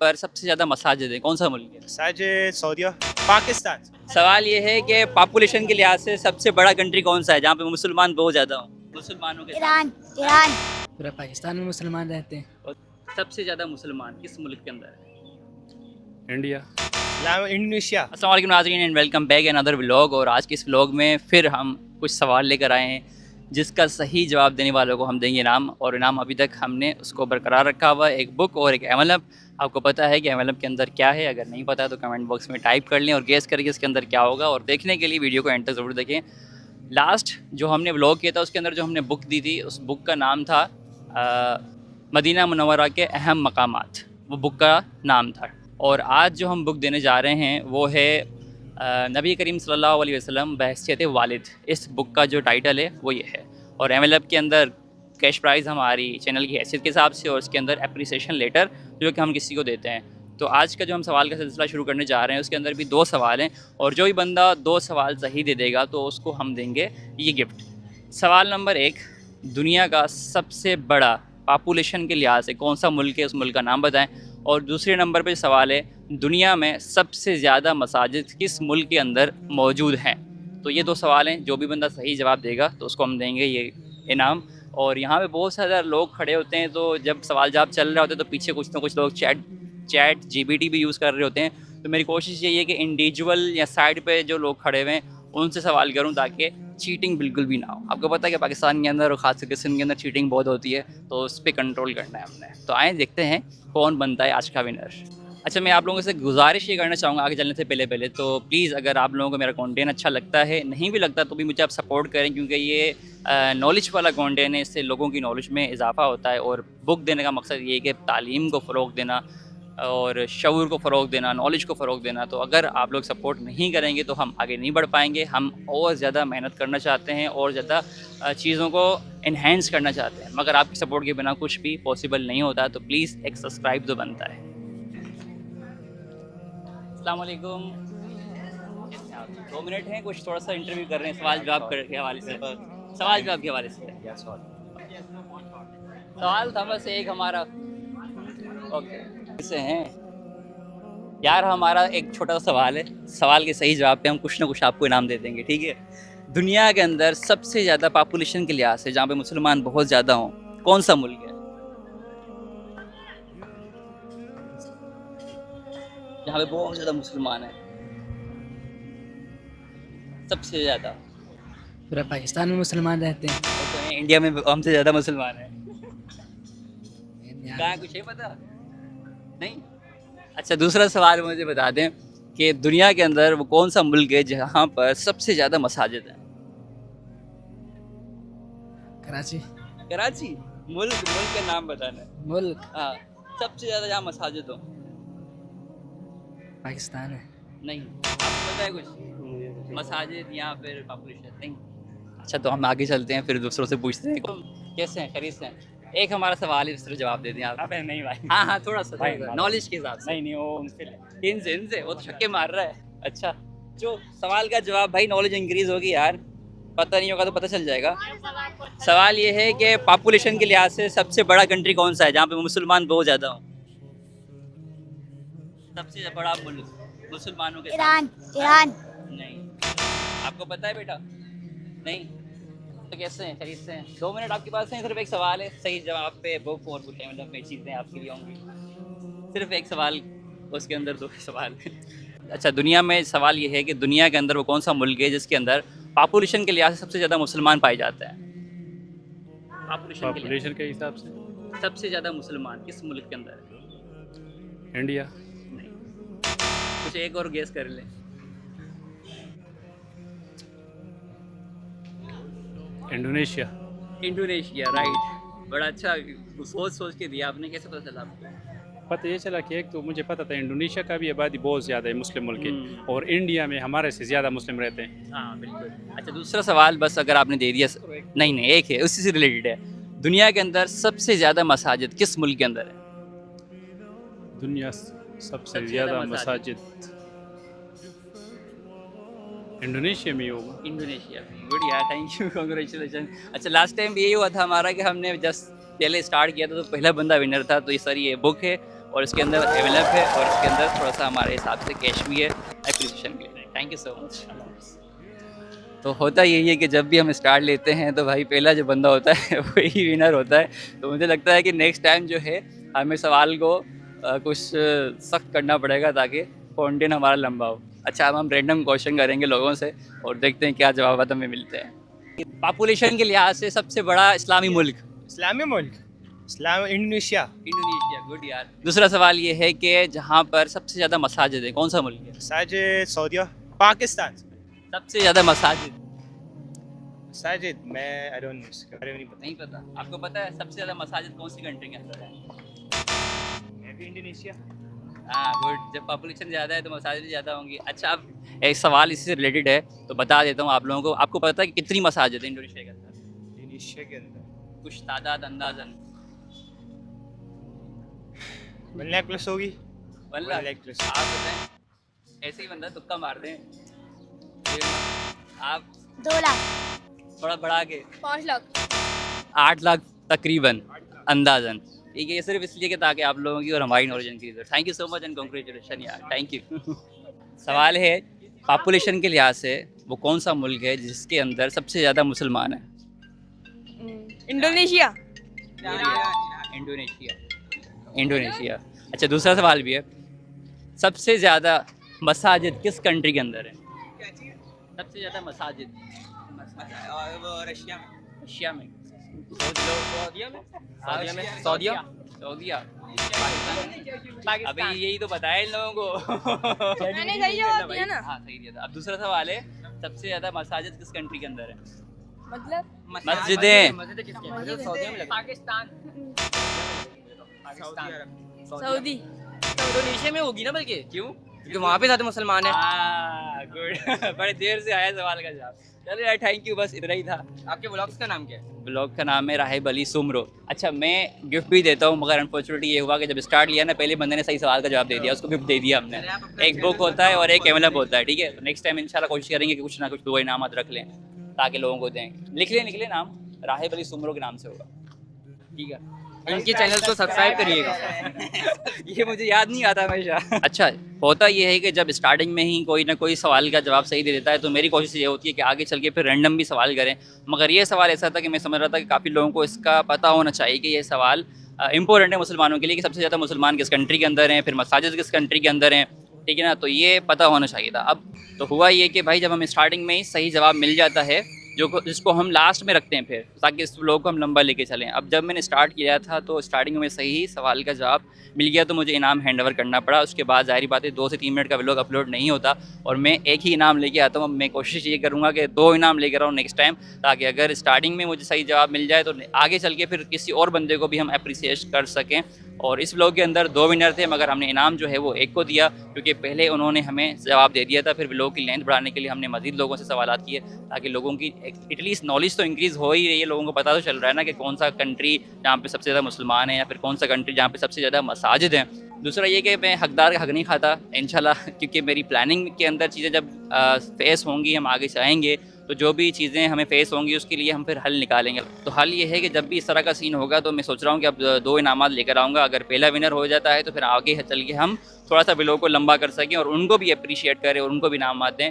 पर सबसे ज़्यादा मसाजिद है, कौन सा मुल्क है? साजिद सऊदीया पाकिस्तान। सवाल ये है कि पॉपुलेशन के लिहाज से सबसे बड़ा कंट्री कौन सा है जहाँ पे मुसलमान बहुत ज़्यादा हों? मुसलमानों के साथ ईरान ईरान पूरा पाकिस्तान में मुसलमान रहते हैं। और सबसे ज़्यादा मुसलमान किस मुल्क के अंदर है? India Indonesia. अस्सलाम वालेकुम नाज़रीन and welcome back another vlog. और आज के इस व्लॉग में फिर हम कुछ सवाल लेकर आए हैं जिसका सही जवाब देने वालों को हम देंगे इनाम। और इनाम अभी तक हमने उसको बरकरार रखा हुआ है, एक बुक और एक एनवेलप। आपको पता है कि एनवेलप के अंदर क्या है? अगर नहीं पता है तो कमेंट बॉक्स में टाइप कर लें और गेस करके इसके अंदर क्या होगा। और देखने के लिए वीडियो को एंड तक ज़रूर देखें। लास्ट जो हमने व्लॉग किया था उसके अंदर जो हमने बुक दी थी उस बुक का नाम था मदीना मुनव्वरा के अहम मकामात, वो बुक का नाम था। और आज जो हम बुक देने जा रहे हैं वो है नबी करीम सल्लल्लाहु अलैहि वसल्लम बहैसियत वालिद। इस बुक का जो टाइटल है वो ये है। और एनवेलप के अंदर कैश प्राइज़ हमारी चैनल की हैसियत के हिसाब से और उसके अंदर अप्रिसिएशन लेटर जो कि हम किसी को देते हैं। तो आज का जो हम सवाल का सिलसिला शुरू करने जा रहे हैं उसके अंदर भी 2 सवाल हैं और जो भी बंदा 2 सवाल सही दे देगा तो उसको हम देंगे ये गिफ्ट। सवाल नंबर 1, दुनिया का सबसे बड़ा पॉपुलेशन के लिहाज से कौन सा मुल्क है, उस मुल्क का नाम बताएं। और दूसरे नंबर पर सवाल है, दुनिया में सबसे ज़्यादा मसाजिद किस मुल्क के अंदर मौजूद हैं। तो ये 2 सवाल हैं, जो भी बंदा सही जवाब देगा तो उसको हम देंगे ये इनाम। और यहाँ पे बहुत सारे लोग खड़े होते हैं, तो जब सवाल जवाब चल रहा होता है तो पीछे कुछ ना कुछ लोग चैट जीपीटी भी यूज़ कर रहे होते हैं। तो मेरी कोशिश यही है कि इंडिविजुअल या साइड पे जो लोग खड़े हुए हैं उनसे सवाल करूं ताकि चीटिंग बिल्कुल भी ना हो। आपको पता है कि पाकिस्तान के अंदर और ख़ास करके सिंध के अंदर चीटिंग बहुत होती है, तो उस पर कंट्रोल करना है हमने। तो आए देखते हैं कौन बनता है आज का विनर। अच्छा, मैं आप लोगों से गुजारिश ये करना चाहूँगा आगे चलने से पहले तो प्लीज़ अगर आप लोगों को मेरा कंटेंट अच्छा लगता है, नहीं भी लगता तो भी मुझे आप सपोर्ट करें, क्योंकि ये नॉलेज वाला कंटेंट है, इससे लोगों की नॉलेज में इजाफा होता है। और बुक देने का मकसद ये है कि तालीम को फ़रोग़ देना और शऊर को फ़रोग़ देना, नॉलेज को फ़रोग़ देना। तो अगर आप लोग सपोर्ट नहीं करेंगे तो हम आगे नहीं बढ़ पाएंगे। हम और ज़्यादा मेहनत करना चाहते हैं और ज़्यादा चीज़ों को इन्हेंस करना चाहते हैं, मगर आपकी सपोर्ट के बिना कुछ भी पॉसिबल नहीं होता। तो प्लीज़ एक सब्सक्राइब तो बनता है। अस्सलाम वालेकुम। 2 मिनट हैं, कुछ थोड़ा सा इंटरव्यू कर रहे हैं सवाल जवाब के हवाले से। सवाल जवाब के हवाले से सवाल था बस एक हमारा। ओके, से हैं यार, हमारा एक छोटा सा सवाल है, सवाल के सही जवाब पे हम कुछ ना कुछ आपको इनाम दे देंगे, ठीक है? दुनिया के अंदर सबसे ज़्यादा पॉपुलेशन के लिहाज से जहाँ पे मुसलमान बहुत ज़्यादा हों, कौन सा मुल्क है जहाँ पे बहुत ज़्यादा मुसलमान है? सबसे ज़्यादा पूरा पाकिस्तान में मुसलमान रहते हैं। वो तो है, इंडिया में हमसे ज़्यादा मुसलमान है। कहाँ कुछ है पता नहीं? अच्छा, दूसरा सवाल मुझे बता दें कि दुनिया के अंदर वो कौन सा मुल्क है जहाँ पर सबसे ज़्यादा मसाजिद हैं? कराची। कराची? मुल्क का नाम बताना है। मुल्क हाँ, सबसे ज़्यादा जहाँ मसाजिद हो। पाकिस्तान है। नहीं, आपको पता है कुछ मसाजिद या फिर पॉपुलेशन? नहीं। अच्छा, तो हम आगे चलते हैं, फिर दूसरों से पूछते हैं कैसे हैं, खैरियत से हैं? एक हमारा सवाल है, दूसरा जवाब दे दें आप। अबे नहीं भाई। हाँ थोड़ा सा नॉलेज के हिसाब से। नहीं वो उनसे इनसे वो तो छक्के मार रहा है। अच्छा, जो सवाल का जवाब भाई, नॉलेज इंक्रीज होगी यार, पता नहीं होगा तो पता चल जाएगा। सवाल ये है कि पॉपुलेशन के लिहाज से सबसे बड़ा कंट्री कौन सा है जहाँ पे मुसलमान बहुत ज़्यादा हो? सबसे बड़ा मुल्क मुसलमानों के साथ। ईरान ईरान नहीं, आपको पता है बेटा? नहीं तो कैसे हैं, खरीद से हैं? 2 मिनट आपके पास हैं, सिर्फ एक सवाल है, सही जवाब पे बुक और कुछ मतलब में चीज़ें आपके लिए होंगी। सिर्फ एक सवाल, उसके अंदर 2 सवाल। अच्छा, दुनिया में सवाल ये है कि दुनिया के अंदर वो कौन सा मुल्क है जिसके अंदर पॉपुलेशन के लिहाज से सबसे ज़्यादा मुसलमान पाए जाते हैं? पॉपुलेशन के हिसाब से सबसे ज़्यादा मुसलमान किस मुल्क के अंदर है? इंडिया। नहीं, कुछ एक और गेस कर लें। इंडोनेशिया। Indonesia, right. बड़ा अच्छा सोच के दिया आपने, कैसे पता चला आपको? पता ये चला कि एक तो मुझे पता था इंडोनेशिया का भी आबादी बहुत ज़्यादा है मुस्लिम मुल्क की, और इंडिया में हमारे से ज़्यादा मुस्लिम रहते हैं। हाँ बिल्कुल। अच्छा, दूसरा सवाल बस अगर आपने दे दिया। नहीं, एक है, उसी से रिलेटेड है। दुनिया के अंदर सबसे ज़्यादा मसाजिद किस मुल्क के अंदर है? दुनिया सबसे ज़्यादा मसाजिद इंडोनेशिया में ही होगा। इंडोनेशिया। गुड यार, थैंक यू, कांग्रेचुलेशन। अच्छा, लास्ट टाइम भी यही हुआ था हमारा कि हमने जस्ट पहले स्टार्ट किया था तो पहला बंदा विनर था। तो ये सर ये बुक है और इसके अंदर एनवेलप है और इसके अंदर थोड़ा सा हमारे हिसाब से कैश भी है एप्रिसिएशन के लिए। Thank you so much. तो होता यही है कि जब भी हम स्टार्ट लेते हैं तो भाई पहला जो बंदा होता है वही विनर होता है। तो मुझे लगता है कि नेक्स्ट टाइम जो है हमें सवाल को कुछ सख्त करना पड़ेगा ताकि कंटेंट हमारा लंबा हो। अच्छा, अब हम रैंडम क्वेश्चन करेंगे लोगों से और देखते हैं क्या जवाब हमें मिलते हैं। पॉपुलेशन के लिहाज से सबसे बड़ा इस्लामी मुल्क? इस्लामी मुल्क इस्लाम इंडोनेशिया। इंडोनेशिया, गुड यार। दूसरा सवाल ये है कि जहाँ पर सबसे ज़्यादा मसाजिद है कौन सा मुल्क है? साजिद सऊदीया। पाकिस्तान। सबसे ज़्यादा मसाजिद? साजिद मैं आई डोंट नो, इसके बारे में नहीं पता। नहीं पता? आपको पता है सबसे ज़्यादा मसाजिद कौन सी कंट्री के अंदर है? मैं भी इंडोनेशिया। हाँ गुड, जब पॉपुलेशन ज़्यादा है तो मसाजिद ज़्यादा होंगी। अच्छा, अब एक सवाल इसी से रिलेटेड है तो बता देता हूँ आप लोगों को। आपको पता है कि कितनी मसाजिद है इंडोनेशिया के अंदर? इंडोनेशिया के अंदर कुछ तादाद अंदाजन? 1 लाख प्लस होगी। 1 1 लाख? लाख प्लस। आप बताएं, ऐसे ही बंदा तुक्का मार दें। आप 2 लाख, थोड़ा बढ़ा के 5 लाख। 8 लाख तकरीबन अंदाजन। ठीक है, ये सिर्फ इसलिए कि ताकि आप लोगों की और हमारी नॉलेज इंक्रीज हो। Thank you so much and congratulation यार, थैंक यू। सवाल है पॉपुलेशन के लिहाज से वो कौन सा मुल्क है जिसके अंदर सबसे ज़्यादा मुसलमान है? इंडोनेशिया। Indonesia, Indonesia. अच्छा, दूसरा सवाल भी है, सबसे ज़्यादा मसाजिद किस कंट्री के अंदर है? सबसे ज़्यादा मसाजिद रशिया में। सऊदीया? अबे यही तो बताया इन लोगों को। मैंने सही जवाब दिया ना। हाँ सही दिया था। अब दूसरा सवाल है, सबसे ज़्यादा मसाजिद किस कंट्री के अंदर है? मतलब मस्जिदें? पाकिस्तान। सऊदी। इंडोनेशिया में होगी ना, बल्कि क्यों? क्योंकि वहाँ पे ज्यादा मुसलमान है। गुड। बड़े देर से आया सवाल का जवाब। चलो यार, थैंक यू, बस इतना ही था। आपके ब्लॉग्स का नाम क्या है? ब्लॉग का नाम है राहिब अली सुमरो। अच्छा, मैं गिफ्ट भी देता हूँ मगर अनफॉर्चुनेटली ये हुआ कि जब स्टार्ट लिया ना पहले बंदे ने सही सवाल का जवाब दे दिया, उसको गिफ्ट दे दिया हमने। एक बुक होता है और एक एनवेलप होता है, ठीक है? तो नेक्स्ट टाइम इंशाल्लाह कोशिश करेंगे कि कुछ ना कुछ 2 इनामत रख लें ताकि लोगों को दें। लिख लें नाम, राहिब अली सुमरो के नाम से होगा, ठीक है? इनके चैनल को सब्सक्राइब करिएगा। ये मुझे याद नहीं आता हमेशा। अच्छा, होता ये है कि जब स्टार्टिंग में ही कोई ना कोई सवाल का जवाब सही दे देता है तो मेरी कोशिश ये होती है कि आगे चल के फिर रैंडम भी सवाल करें। मगर ये सवाल ऐसा था कि मैं समझ रहा था कि काफ़ी लोगों को इसका पता होना चाहिए कि ये सवाल इंपॉर्टेंट है मुसलमानों के लिए कि सबसे ज़्यादा मुसलमान किस कंट्री के अंदर हैं, फिर मसाजिद किस कंट्री के अंदर हैं, ठीक है ना? तो ये पता होना चाहिए था। अब तो हुआ ये कि भाई जब हमें स्टार्टिंग में ही सही जवाब मिल जाता है जिसको हम लास्ट में रखते हैं फिर ताकि इस व्लॉग को हम लंबा लेके चलें। अब जब मैंने स्टार्ट किया था तो स्टार्टिंग में सही सवाल का जवाब मिल गया तो मुझे इनाम हैंड ओवर करना पड़ा। उसके बाद ज़ाहिर बात है 2 से 3 मिनट का व्लॉग अपलोड नहीं होता और मैं एक ही इनाम लेके आता हूँ। अब मैं कोशिश ये करूँगा कि 2 इनाम लेकर आऊँ नेक्स्ट टाइम, ताकि अगर स्टार्टिंग में मुझे सही जवाब मिल जाए तो आगे चल के फिर किसी और बंदे को भी हम अप्रिसिएट कर सकें। और इस व्लॉग के अंदर 2 विनर थे मगर हमने इनाम जो है वो एक को दिया क्योंकि पहले उन्होंने हमें जवाब दे दिया था। फिर व्लॉग की लेंथ बढ़ाने के लिए हमने मज़ीद लोगों से सवालात किए ताकि लोगों की एटलीस्ट नॉलेज तो इंक्रीज़ हो ही रही है, लोगों को पता तो चल रहा है ना कि कौन सा कंट्री जहाँ पे सबसे ज़्यादा मुसलमान है या फिर कौन सा कंट्री जहाँ पे सबसे ज़्यादा मसाजिद हैं। दूसरा ये कि मैं हकदार का हक नहीं खाता इंशाल्लाह, क्योंकि मेरी प्लानिंग के अंदर चीज़ें जब फेस होंगी, हम आगे चाहेंगे तो जो भी चीज़ें हमें फेस होंगी उसके लिए हम फिर हल निकालेंगे। तो हल ये है कि जब भी इस तरह का सीन होगा तो मैं सोच रहा हूँ कि अब 2 इनामात लेकर आऊँगा। अगर पहला विनर हो जाता है तो फिर आगे चल के हम थोड़ा सा व्लॉग को लंबा कर सकें और उनको भी अप्रिशिएट करें और उनको भी इनामात दें।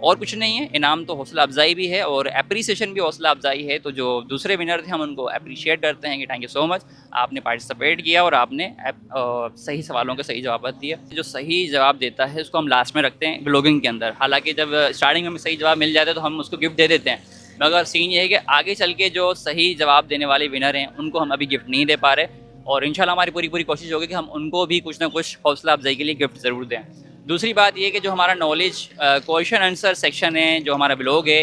और कुछ नहीं है, इनाम तो हौसला अफजाई भी है और अप्रिसिएशन भी हौसला अफजाई है। तो जो दूसरे विनर थे हम उनको अप्रिशिएट करते हैं कि थैंक यू सो मच, आपने पार्टिसिपेट किया और आपने सही सवालों के सही जवाब दिए। जो सही जवाब देता है उसको हम लास्ट में रखते हैं ब्लॉगिंग के अंदर। हालांकि जब स्टार्टिंग में हमें सही जवाब मिल जाता है तो हम उसको गिफ्ट दे देते हैं, मगर सीन ये है कि आगे चल के जो सही जवाब देने वाले विनर हैं उनको हम अभी गिफ्ट नहीं दे पा रहे और इंशाल्लाह हमारी पूरी कोशिश होगी कि हम उनको भी कुछ ना कुछ हौसला अफजाई के लिए गिफ्ट ज़रूर दें। दूसरी बात ये कि जो हमारा नॉलेज क्वेश्चन आंसर सेक्शन है, जो हमारा ब्लॉग है,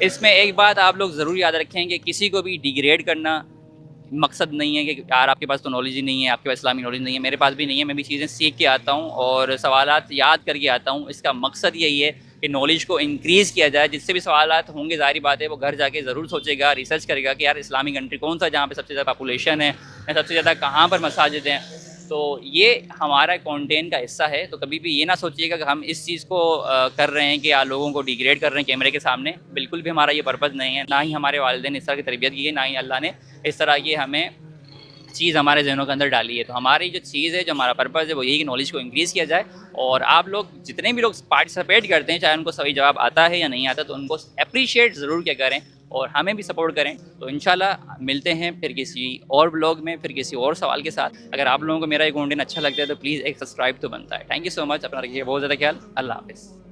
इसमें एक बात आप लोग ज़रूर याद रखें कि किसी को भी डिग्रेड करना मकसद नहीं है कि यार आपके पास तो नॉलेज ही नहीं है, आपके पास इस्लामी नॉलेज नहीं है। मेरे पास भी नहीं है, मैं भी चीज़ें सीख के आता हूँ और सवालात याद करके आता हूँ। इसका मकसद यही है कि नॉलेज को इंक्रीज़ किया जाए। जिससे भी सवालात होंगे ज़ाहिर बात है वो घर जाके ज़रूर सोचेगा, रिसर्च करेगा कि यार इस्लामी कंट्री कौन सा जहाँ पे सबसे ज़्यादा पॉपुलेशन है या सबसे ज़्यादा कहाँ पर मसाजिद हैं। तो ये हमारा कंटेंट का हिस्सा है। तो कभी भी ये ना सोचिएगा कि हम इस चीज़ को कर रहे हैं कि यार लोगों को डिग्रेड कर रहे हैं कैमरे के सामने। बिल्कुल भी हमारा ये पर्पज़ नहीं है, ना ही हमारे वालिदैन इस तरह की तरबियत की है, ना ही अल्लाह ने इस तरह की हमें चीज़ हमारे जहनों के अंदर डाली है। तो हमारी जो चीज़ है, जो हमारा पर्पज़ है, वो यही कि नॉलेज को इंक्रीज़ किया जाए। और आप लोग जितने भी लोग पार्टिसिपेट करते हैं, चाहे उनको सही जवाब आता है या नहीं आता, तो उनको अप्रिशिएट ज़रूर किया करें और हमें भी सपोर्ट करें। तो इंशाल्लाह मिलते हैं फिर किसी और व्लॉग में, फिर किसी और सवाल के साथ। अगर आप लोगों को मेरा ये कंटेंट अच्छा लगता है तो प्लीज़ एक सब्सक्राइब तो बनता है। Thank you so much. अपना रखिए बहुत ज़्यादा ख्याल। अल्लाह हाफ़िज़।